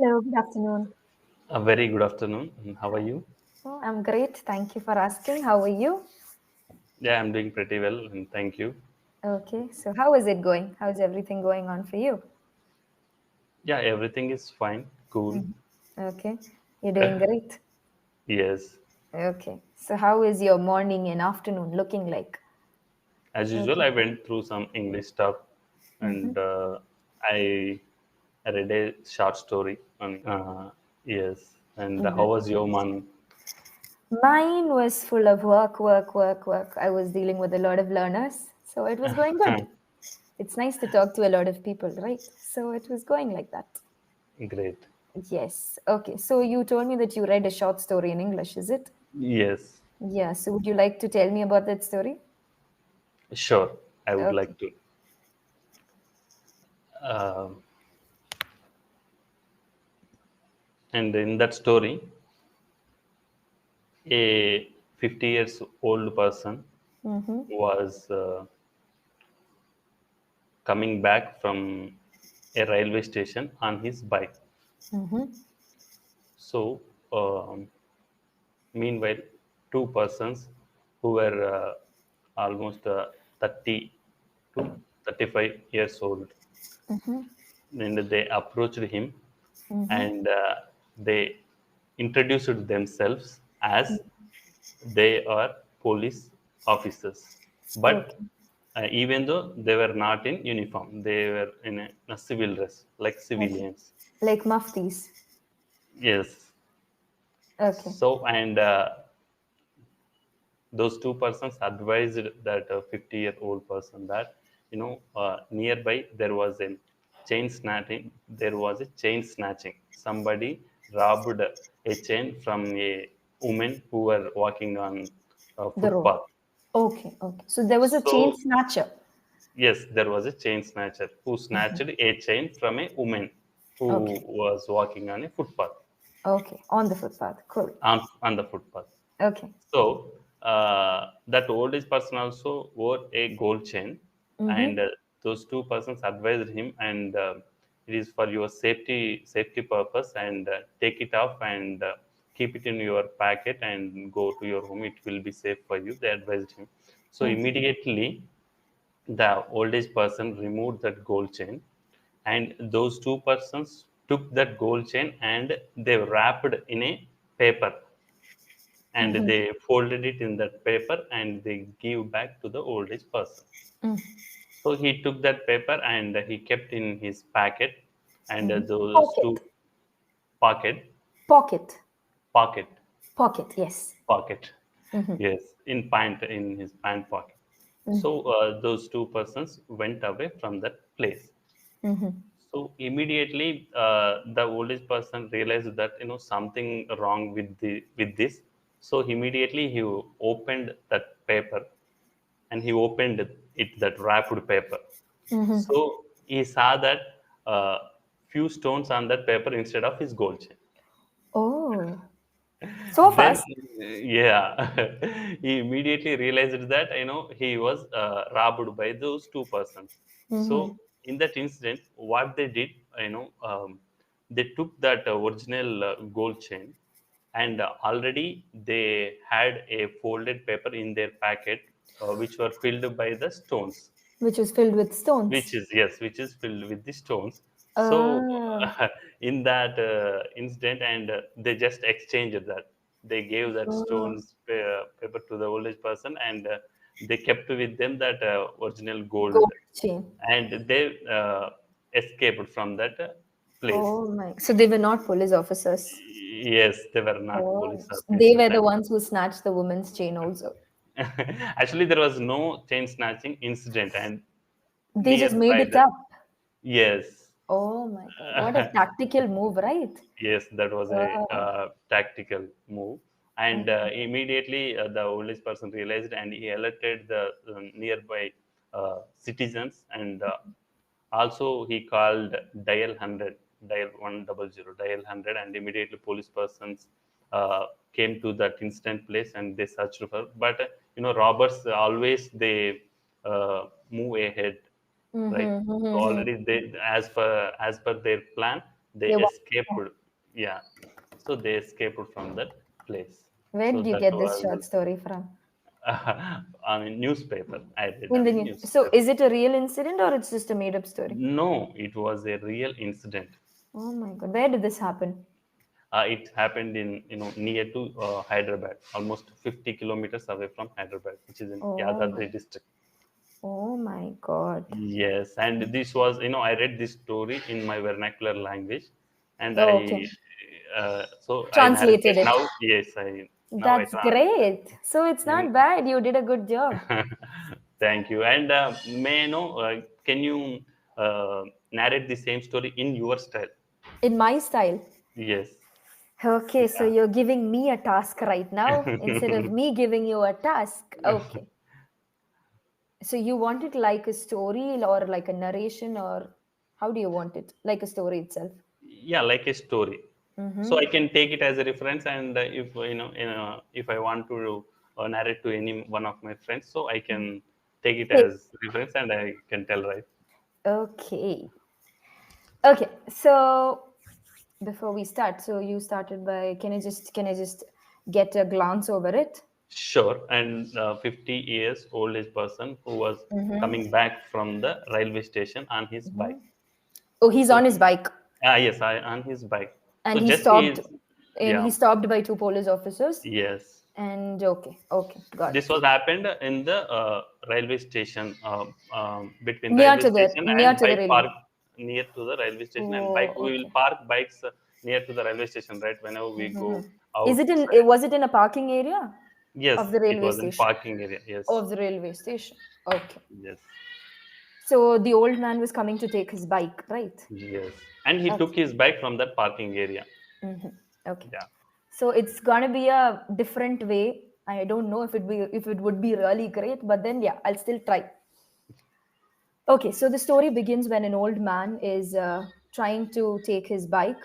Hello, good afternoon. A very good afternoon. How are you? Oh, I'm great. Thank you for asking. How are you? Yeah, I'm doing pretty well, and thank you. Okay, so how is it going? How is everything going on for you? Yeah, everything is fine, cool. Mhm. Okay, you're doing great. Yes, Okay, so how is your morning and afternoon looking like? as usual, Okay. I went through some English stuff, Mm-hmm. and I read a short story. Yes, and how was your month? Mine was full of work, work, work, work. I was dealing with a lot of learners, so it was going good. It's nice to talk to a lot of people, right? So it was going like that. Great. Yes. Okay, so you told me that you read a short story in English, is it? Yes, Yeah, so would you like to tell me about that story? sure. I would Okay. like to. Um and in that story, a 50 years old person Mm-hmm. was coming back from a railway station on his bike. Mm-hmm. So, meanwhile, two persons who were almost 30 to 35 years old, Mm-hmm. and they approached him Mm-hmm. and they introduced themselves as they are police officers. But Okay. even though they were not in uniform, they were in a civil dress, like Okay. civilians. Like muftis. Yes. Okay. So, and those two persons advised that 50-year-old person that nearby there was a chain snatching. Somebody robbed a chain from a woman who were walking on a The road. footpath. Okay. Okay. So there was a chain So snatcher. yes, there was a chain snatcher who snatched a chain from a woman who Okay. was walking on a footpath, Okay. On the footpath. Cool. on the footpath. Okay. So that old age person also wore a gold chain, and Mm-hmm. those two persons advised him, and it is for your safety purpose, and take it off and keep it in your packet and go to your home. It will be safe for you. They advised him. So Mm-hmm. immediately the old age person removed that gold chain, and those two persons took that gold chain and they wrapped in a paper, and Mm-hmm. they folded it in that paper and they give back to the old age person. So he took that paper and he kept in his packet, and Mm-hmm. those Pocket. two pocket Pocket. pocket Pocket. Yes. pocket, Mm-hmm. yes, in his pant pocket. So those two persons went away from that place. Mm-hmm. So immediately, the oldest person realized that something wrong with the with this. So immediately he opened that paper, and he opened it, that wrapped paper. Mm-hmm. So he saw that uh, few stones on that paper instead of his gold chain. Oh. So Then, fast. yeah, he immediately realized that he was robbed by those two persons. Mm-hmm. So in that incident, what they did, they took that original gold chain, and already they had a folded paper in their packet, which were filled by the stones, Which was filled with stones. which is filled with the stones. So Oh. in that incident, and they just exchanged that. They gave that Oh. stones paper to the old age person, and they kept with them that original gold, Gold chain. and they escaped from that place. Oh my. So they were not police officers. Yes, they were not Oh. police They officers. were the ones who snatched the woman's chain also. Actually, there was no chain snatching incident, and They just made nearby it the, up. yes. Oh my God. What a tactical move, right? Yes, that was a Oh. tactical move. And Mhm. immediately the oldest person realized, and he alerted the nearby citizens, and also he called dial 100, dial 100, dial 100, and immediately police persons came to that instant place and they searched for. But robbers always they move ahead, right? Mhm, So mhm, already they, as per their plan, they They want escaped. Yeah, so they escaped from that place. Where So did you that get this was short story from? I mean newspaper. I read In on the the new. So newspaper. is it a real incident or it's just a made up story? No, it was a real incident. Oh my God. Where did this happen? It happened in near to Hyderabad, almost 50 kilometers away from Hyderabad, which is in Oh my. Yadadri district. Oh my God. Yes, and this was, I read this story in my vernacular language, and Oh, okay. so I narrated Translated it. now. Yes, I now I That's translated. great. So it's In, not bad. You did a good job. thank you. And may I know, can you narrate the same story in your style? In my style. Yes. Okay, so Yeah. you're giving me a task right now instead of me giving you a task. Okay. So you want it like a story or like a narration, or how do you want it? Like a story itself. Yeah, like a story. So I Mm-hmm. can take it as a reference, and if if I want to narrate to any one of my friends, so I can take it as reference and I can tell, right? Okay. Okay. So before we start, so you started by can I just get a glance over it? Sure. And 50 years old person who was Mm-hmm. coming back from the railway station on his bike. Oh, he's So on his bike yes, I on his bike. So and he just he stopped is, and he yeah, stopped by two police officers. yes. And okay, okay, got This it. was happened in the railway station, between Near railway to the station near and to the bike railway. park near to the railway station and bike. Oh, We will okay. park bikes near to the railway station, right? Whenever we Mm-hmm. go Is it in? outside. Was it in a parking area Yes, of the it railway was in station? parking area. Yes, Of the railway station. Okay. yes, So the old man was coming to take his bike, right? yes. And he took Okay. his bike from that parking area. Mm-hmm. Okay. Yeah, So it's gonna be a different way. I don't know if it would be really great, but then yeah, I'll still try. Okay, so the story begins when an old man is trying to take his bike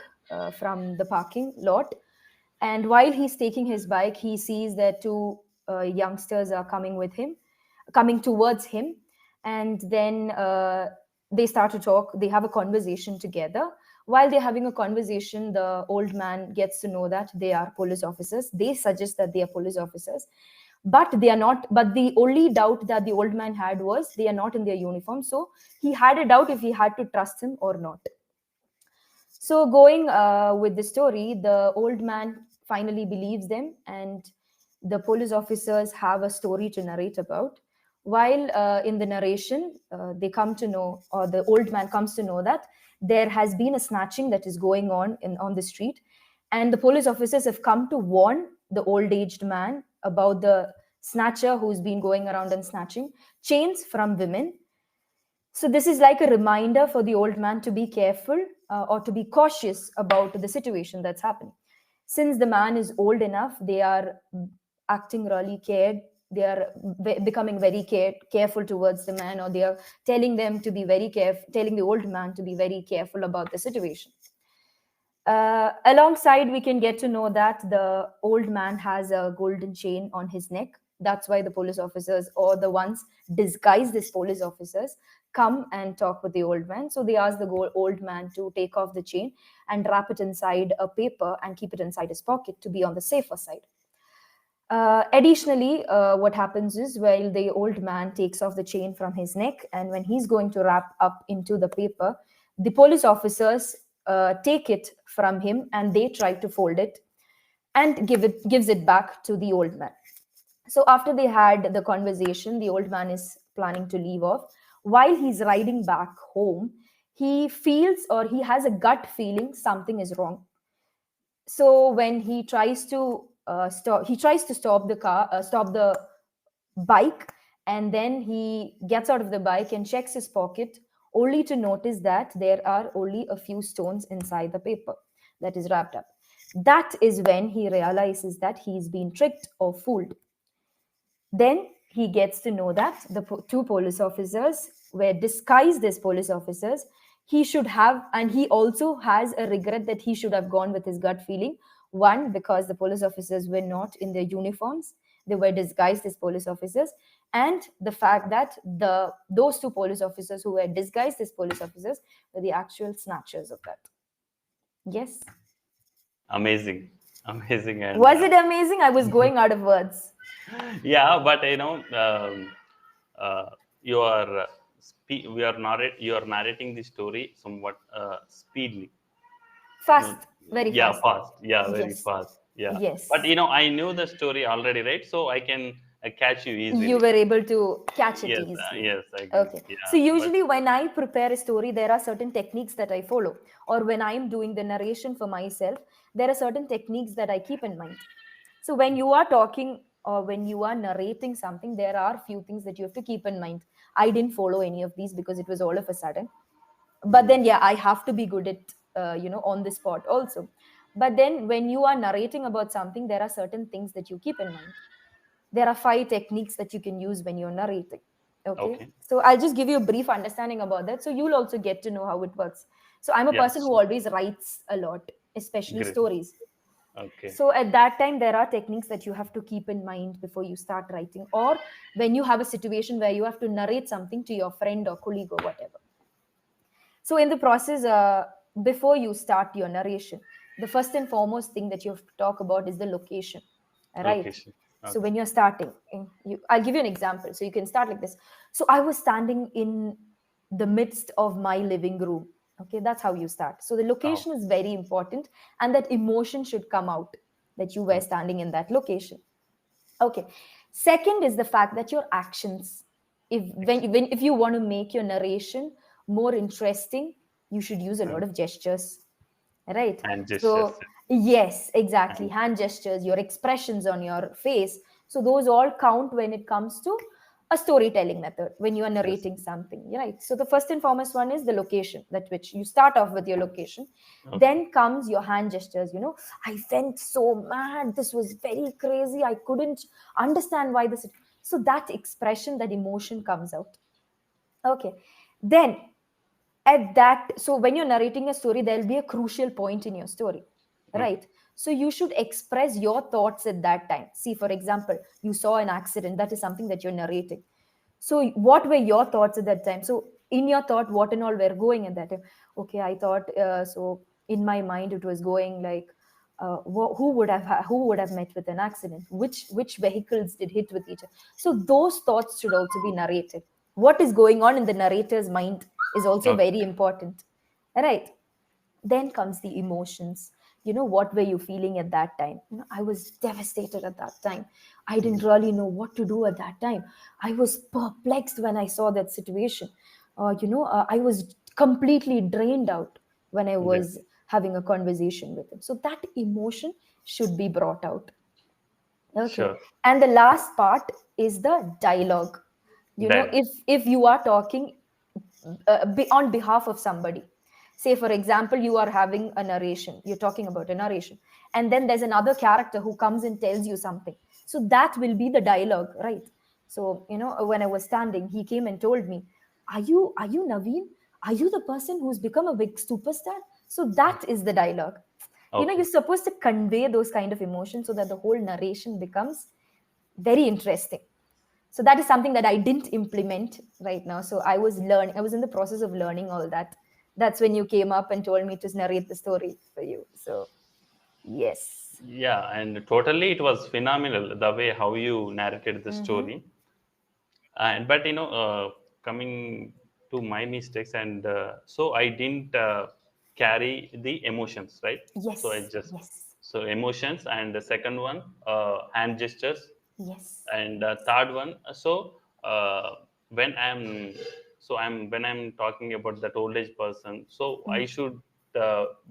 from the parking lot. And while he's taking his bike, he sees that two youngsters are coming with him, coming towards him. And then they start to talk, they have a conversation together. While they're having a conversation, the old man gets to know that they are police officers. They suggest that they are police officers, but they are not. But the only doubt that the old man had was they are not in their uniform. So he had a doubt if he had to trust him or not. So, going with the story, the old man finally believes them, and the police officers have a story to narrate about. While in the narration, they come to know, or the old man comes to know that there has been a snatching that is going on the street, and the police officers have come to warn the old aged man about the snatcher who's been going around and snatching chains from women. So, this is like a reminder for the old man to be careful or to be cautious about the situation that's happening. Since the man is old enough, they are acting really cared. They are becoming very careful towards the man, or they are telling them to be very careful, telling the old man to be very careful about the situation. Alongside, we can get to know that the old man has a golden chain on his neck. That's why the police officers, or the ones disguised as police officers, come and talk with the old man. So they ask the old man to take off the chain and wrap it inside a paper and keep it inside his pocket to be on the safer side. Additionally, what happens is while the old man takes off the chain from his neck, and when he's going to wrap up into the paper, the police officers take it from him and they try to fold it and gives it back to the old man. So after they had the conversation, the old man is planning to leave off. While he's riding back home, he feels, or he has a gut feeling, something is wrong. So when he tries to stop the car, stop the bike, and then he gets out of the bike and checks his pocket, only to notice that there are only a few stones inside the paper that is wrapped up. That is when he realizes that he's been tricked or fooled. Then he gets to know that the two police officers were disguised as police officers. He should have, and he also has a regret that he should have gone with his gut feeling. One, because the police officers were not in their uniforms, they were disguised as police officers. And the fact that those two police officers who were disguised as police officers were the actual snatchers of that. Yes. Amazing, amazing, and Was it amazing? I was going out of words. yeah, but uh, you are you are narrating the story somewhat speedily. No, Fast, very yeah, fast. fast. Yeah, very Yes. fast. Yeah, but Yes. I knew the story already, right? So I can catch you You easily. were able to catch it Yes, easily. yes, I agree. Okay. So Yeah, but usually when I prepare a story, there are certain techniques that I follow. Or when I'm doing the narration for myself, there are certain techniques that I keep in mind. So when you are talking or when you are narrating something, there are few things that you have to keep in mind. I didn't follow any of these because it was all of a sudden. But mm, then yeah, I have to be good at on the spot also. But then when you are narrating about something, there are certain things that you keep in mind. There are 5 techniques that you can use when you're narrating. Okay, okay, so I'll just give you a brief understanding about that so you'll also get to know how it works. So I'm a yeah, person who so always writes a lot, especially great. stories. Okay, So at that time there are techniques that you have to keep in mind before you start writing, or when you have a situation where you have to narrate something to your friend or colleague or whatever. So in the process, before you start your narration, the first and foremost thing that you have to talk about is the location, right? location. So Okay, when you're starting, I'll give you an example. So you can start like this. So I was standing in the midst of my living room. Okay, that's how you start. So the oh, location is very important, and that emotion should come out that you were okay, standing in that location. Okay. Second is the fact that your actions, if you want to make your narration more interesting, you should use a lot and of gestures, right? hand gestures. So yes, exactly, And hand gestures, your expressions on your face, so those all count when it comes to a storytelling method when you are yes, narrating something, right? So the first and foremost one is the location, that which you start off with your location. okay, Then comes your hand gestures. I went so mad, this was very crazy, I couldn't understand why this. So that expression, that emotion comes out. Okay. Then at that, so when you're narrating a story, there'll be a crucial point in your story, okay, right? So you should express your thoughts at that time. See, for example, you saw an accident, that is something that you're narrating. So what were your thoughts at that time? So in your thought, what and all were going at that time? Okay, I thought, so in my mind it was going like, who would have met with an accident, which vehicles did hit with each other. So those thoughts should also be narrated. What is going on in the narrator's mind is also okay, very important, right? Then comes the emotions. What were you feeling at that time? I was devastated at that time. I didn't mm, really know what to do at that time. I was perplexed when I saw that situation. I was completely drained out when I yeah, was having a conversation with him. So that emotion should be brought out. Okay. sure. And the last part is the dialogue. Dialogue. If you are talking on behalf of somebody, say for example, you are having a narration, you're talking about a narration, and then there's another character who comes and tells you something. So that will be the dialogue, right? So when I was standing, he came and told me, are you Naveen? Are you the person who's become a big superstar? So that is the dialogue. You're Okay. supposed to convey those kind of emotions so that the whole narration becomes very interesting. So that is something that I didn't implement right now. So I was in the process of learning all that. That's when you came up and told me to narrate the story for you. So yes. Yeah, and totally it was phenomenal the way how you narrated the Mm-hmm. story. And but coming to my mistakes, and so I didn't carry the emotions, right? So I Yes, just yes, so emotions, and the second one hand gestures, yes. and third one when I'm talking about that old age person, so I Mm. should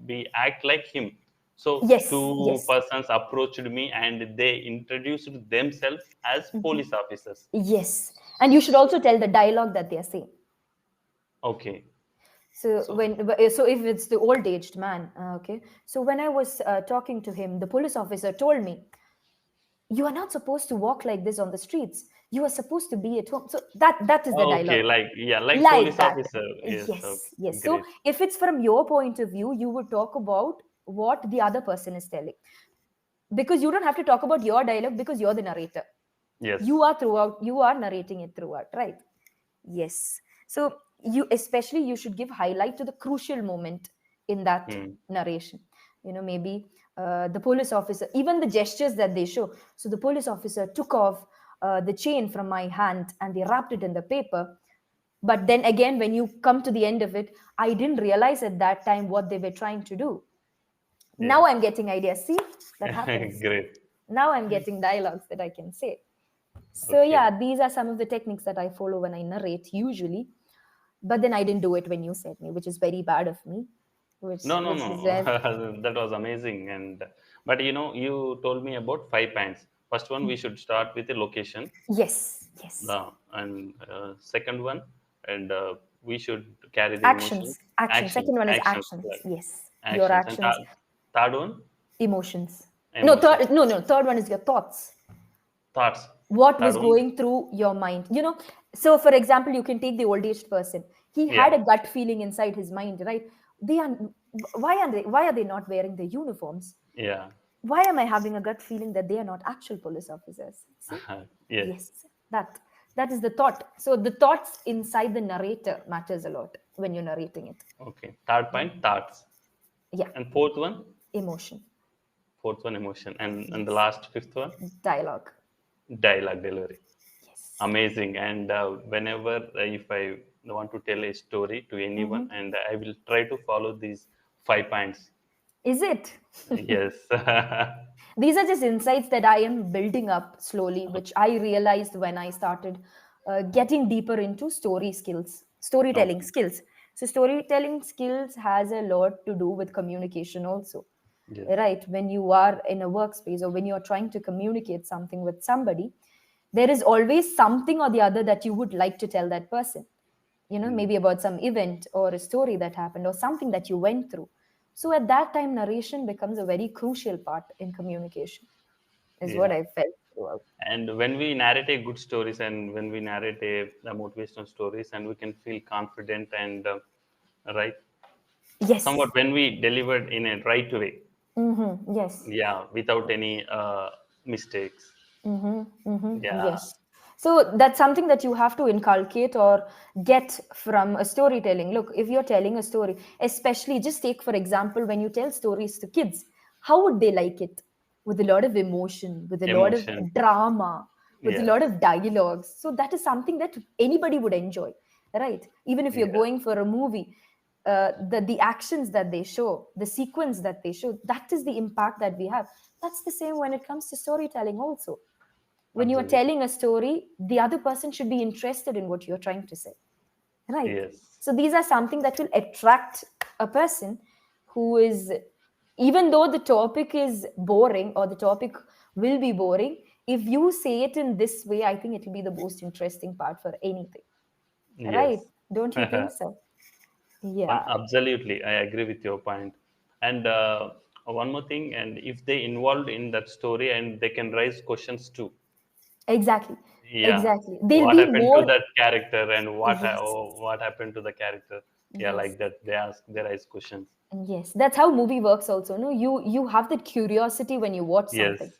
be act like him. So Yes, two yes. persons approached me and they introduced themselves as Mhm. police officers. Yes. And you should also tell the dialogue that they are saying. Okay, So so if it's the old aged man, okay. So when I was talking to him, the police officer told me, you are not supposed to walk like this on the streets, you are supposed to be at home. So that is the okay, dialogue, like yeah, like like police that. officer. Yes, Yes, okay, yes. So great. if it's from your point of view, you would talk about what the other person is telling, because you don't have to talk about your dialogue because you're the narrator. Yes, You are narrating it throughout, right? Yes. So you should give highlight to the crucial moment in that Hmm. narration. Maybe the police officer, even the gestures that they show. So the police officer took off the chain from my hand and they wrapped it in the paper. But then again, when you come to the end of it, I didn't realize at that time what they were trying to do. Yeah. Now I'm getting ideas. See, that happens. Great. Now I'm getting dialogues that I can say. So Okay. yeah, these are some of the techniques that I follow when I narrate usually. But then I didn't do it when you said me, which is very bad of me. No, no, Which no. is where That was amazing. And but you told me about 5 points. First one, we should start with the location. yes, yes. And second one, and we should carry the emotion, Actions, action. actions, Second one is actions, actions. like Yes, your actions, and actions, third one, emotions. No, emotions, third. No, no. Third one is your thoughts. thoughts. What Third was one, going through your mind? So for example, you can take the old aged person. He had yeah, a gut feeling inside his mind, right? They are why are they not wearing the uniforms? yeah, Why am I having a gut feeling that they are not actual police officers? See, yes. yes, that is the thought. So the thoughts inside the narrator matters a lot when you're narrating it. Okay. Third point, thoughts, Yeah, and emotion. fourth one, emotion, and the Yes, last fifth one, dialogue. dialogue delivery. Yes. Amazing. And whenever if I want to tell a story to anyone, Hmm. and I will try to follow these 5 points. Is it? Yes. These are just insights that I am building up slowly, which I realized when I started getting deeper into storytelling Okay. skills. So, storytelling skills has a lot to do with communication also, Yes. right? When you are in a workspace or when you're trying to communicate something with somebody, there is always something or the other that you would like to tell that person, Mm. maybe about some event or a story that happened or something that you went through. So at that time, narration becomes a very crucial part in communication, is what Yeah. I felt throughout. And when we narrate a good stories, and when we narrate a motivational stories, and we can feel confident and right, somewhat Yes. when we delivered in a right way. Yes. Yeah, without any mistakes. Yeah. Yes. So that's something that you have to inculcate or get from a storytelling. Look, if you're telling a story, especially just take, for example, when you tell stories to kids, how would they like it? With a lot of emotion, with a lot of Emotion. drama, with a Yes. lot of dialogues. So that is something that anybody would enjoy, right? Even if you're Yeah. going for a movie, the actions that they show, the sequence that they show, that is the impact that we have. That's the same when it comes to storytelling also. When you are Absolutely. telling a story, the other person should be interested in what you're trying to say, right? Yes. So these are something that will attract a person who is, even though the topic is boring or the topic will be boring, if you say it in this way, I think it will be the most interesting part for anything, right? Yes. Don't you think so? Yeah, Absolutely, I agree with your point. And one more thing, and if they involved in that story, and they can raise questions too. exactly, Yeah, exactly. They'll what be happened to more. that character, and Yes, what happened to the character? Yeah, yes. like that. They raise questions. Yes, that's how movie works also. No, you have that curiosity when you watch something. Yes.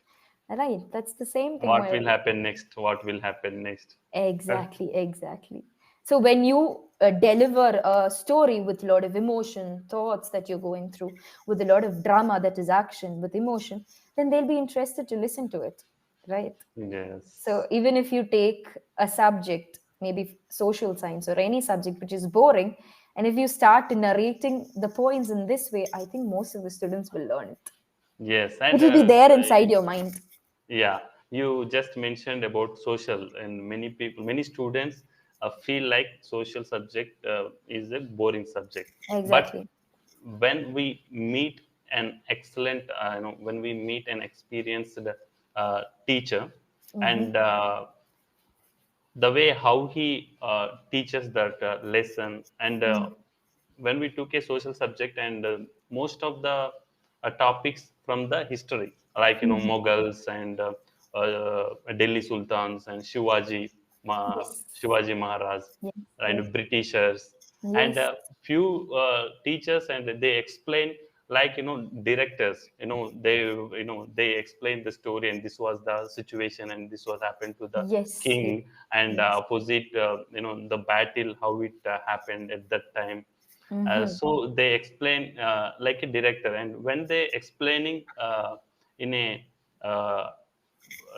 Right. That's the same thing What where will happen next? What will happen next? exactly, exactly. So when you deliver a story with a lot of emotion, thoughts that you're going through, with a lot of drama that is action with emotion, then they'll be interested to listen to it. Right. So Yes. even if you take a subject, maybe social science or any subject which is boring, and if you start narrating the points in this way, I think most of the students will learn it. Yes, It and will be there inside your mind. yeah, you just mentioned about social, and many people, many students feel like social subject is a boring subject. But Exactly. when we meet an excellent, when we meet an experienced teacher, Mm-hmm. and the way how he teaches that lesson, and when we took a social subject, and most of the topics from the history, like Mm-hmm. Mughals, and Delhi Sultans, and Yes. Shivaji Maharaj, Yes. Yes. and Britishers, and Yes. few teachers, and they explain, like directors, they explain the story, and this was the situation, and this was happened to the Yes. Yes. king, and Yes. opposite, the battle, how it happened at that time. So they explain like a director, and when they explaining in a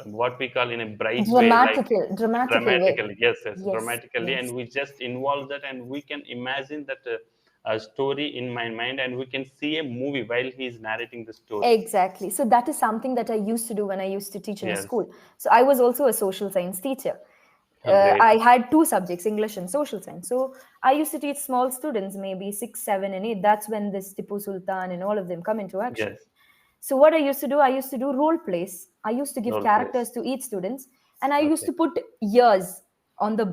what we call in a bright way, like Dramatical way. dramatically, yes, Yes, dramatically, and yes. we just involve that, and we can imagine that a story in my mind, and we can see a movie while he is narrating the story. Exactly. So that is something that I used to do when I used to teach in a Yes. school. So I was also a social science teacher. Great. I had two subjects, English and social science. So I used to teach small students, maybe 6, 7, and 8. That's when this Tipu Sultan and all of them come into action. Yes. So what I used to do role plays. I used to give Role plays. characters to each students, and I used Okay. to put years on the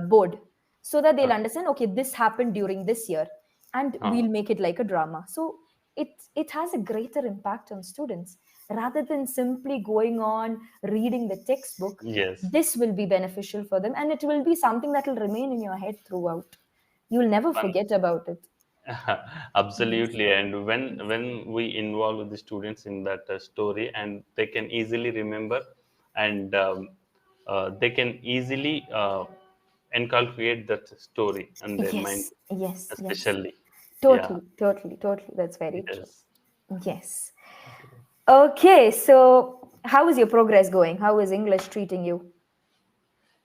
board so that they'll Okay. understand. Okay, this happened during this year, and Huh. we'll make it like a drama. So it has a greater impact on students rather than simply going on reading the textbook. Yes. This will be beneficial for them, and it will be something that will remain in your head throughout. You will never Fun. forget about it. Yes. Absolutely, and when we involve the students in that story, and they can easily remember, and they can easily inculcate that story in their mind, Yes, yes, yes. especially. Yeah. Totally, totally, totally. That's very true. Yes. Yes. Okay, so how is your progress going? How is English treating you?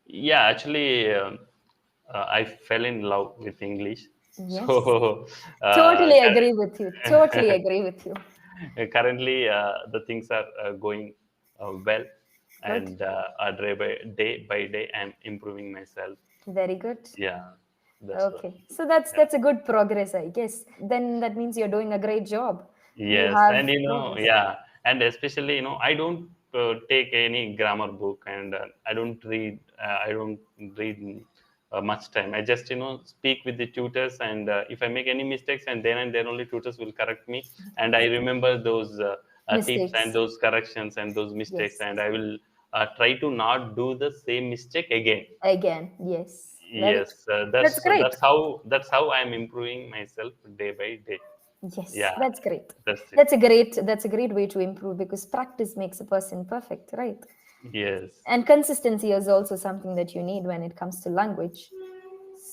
Yeah, actually, I fell in love with English. Yes. So Totally agree with you. Totally agree with you. currently, the things are going well, Good. and day by day, I'm improving myself. Very good. Yeah, that's what. Okay. So that's a good progress, I guess. Then that means you're doing a great job. You Yes, have and progress. yeah, and especially, I don't take any grammar book, and I don't read much time. I just, speak with the tutors, and if I make any mistakes, and then only tutors will correct me, and I remember those tips and Mistakes. those corrections and those mistakes, Yes. and I will try to not do the same mistake again. Again. Yes. Very true. Yes, That's great. that's how I'm improving myself day by day. Yes, Yeah, that's great. that's it. That's a great way to improve because practice makes a person perfect, right? Yes, And consistency is also something that you need when it comes to language.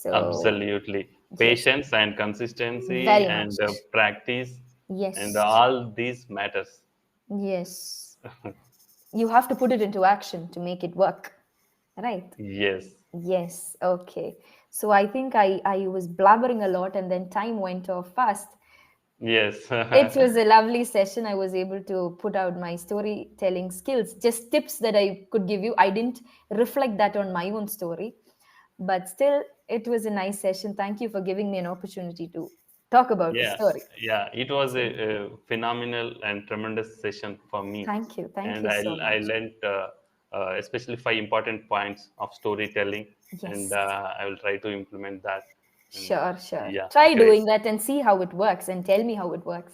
So, absolutely. yes, Patience and consistency very much. and practice and Yes, all these matters. yes. You have to put it into action to make it work, right? Yes, Yes, okay. So I think I was blabbering a lot and then time went off fast. yes, It was a lovely session. I was able to put out my storytelling skills, just tips that I could give you. I didn't reflect that on my own story, but still, it was a nice session. Thank you for giving me an opportunity to talk about the yeah, story. yeah. It was So, a phenomenal and tremendous session for me, thank and you so I much. learned especially 5 important points of storytelling, and Yes, I will try to implement that. And sure, sure. yeah, Try great. doing that and see how it works and tell me how it works.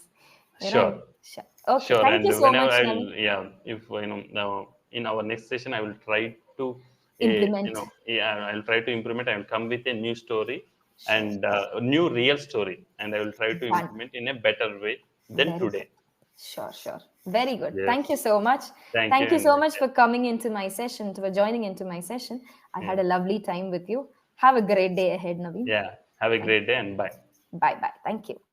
Sure. Right? Sure. Okay. Sure, Thank and you so whenever much, I'll, Naveen. yeah, if now in our next session, I will try to, Implement. yeah, I'll try to implement. I will come with a new story Sure. and a new real story, and I will try to Done. implement in a better way than Very good. today. Sure, sure. Very good. Yes, Thank you so much. thank you, Thank you and so much for coming into my session, for joining into my session. I yeah, had a lovely time with you. Have a great day ahead, Naveen. yeah. Have a Thank great day, and bye. you. Bye bye. Thank you.